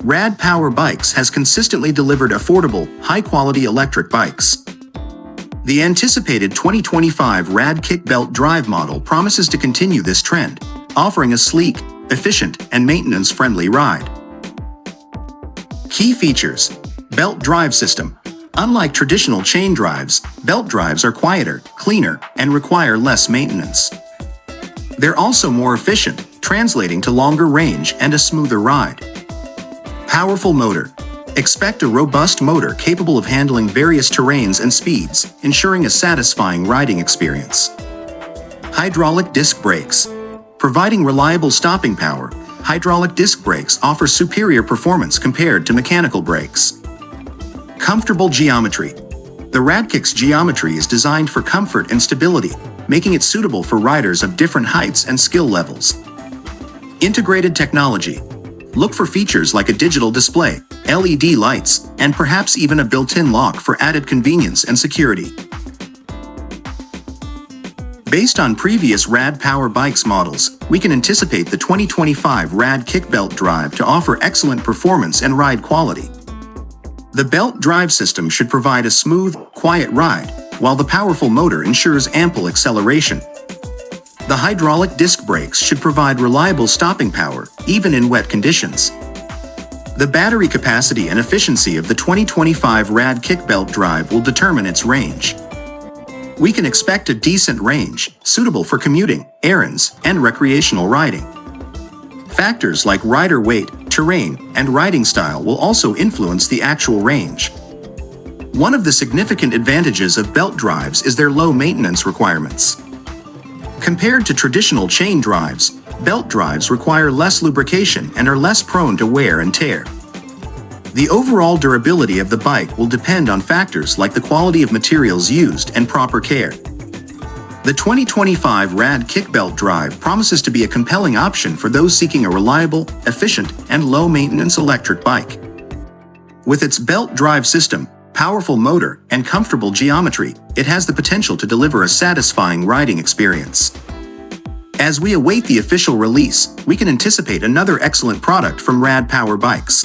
Rad Power Bikes has consistently delivered affordable, high-quality electric bikes. The anticipated 2025 RadKick Belt Drive model promises to continue this trend, offering a sleek, efficient, and maintenance-friendly ride. Key features: belt drive system. Unlike traditional chain drives, belt drives are quieter, cleaner, and require less maintenance. They're also more efficient, translating to longer range and a smoother ride. Powerful motor. Expect a robust motor capable of handling various terrains and speeds, ensuring a satisfying riding experience. Hydraulic disc brakes. Providing reliable stopping power, hydraulic disc brakes offer superior performance compared to mechanical brakes. Comfortable geometry. The RadKick's geometry is designed for comfort and stability, making it suitable for riders of different heights and skill levels. Integrated technology. Look for features like a digital display, LED lights, and perhaps even a built-in lock for added convenience and security. Based on previous Rad Power Bikes models, we can anticipate the 2025 RadKick Belt Drive to offer excellent performance and ride quality. The belt drive system should provide a smooth, quiet ride, while the powerful motor ensures ample acceleration. The hydraulic disc brakes should provide reliable stopping power, even in wet conditions. The battery capacity and efficiency of the 2025 RadKick Belt Drive will determine its range. We can expect a decent range, suitable for commuting, errands, and recreational riding. Factors like rider weight, terrain, and riding style will also influence the actual range. One of the significant advantages of belt drives is their low maintenance requirements. Compared to traditional chain drives, belt drives require less lubrication and are less prone to wear and tear. The overall durability of the bike will depend on factors like the quality of materials used and proper care. The 2025 RadKick Belt Drive promises to be a compelling option for those seeking a reliable, efficient, and low-maintenance electric bike. With its belt drive system, powerful motor, and comfortable geometry, it has the potential to deliver a satisfying riding experience. As we await the official release, we can anticipate another excellent product from Rad Power Bikes.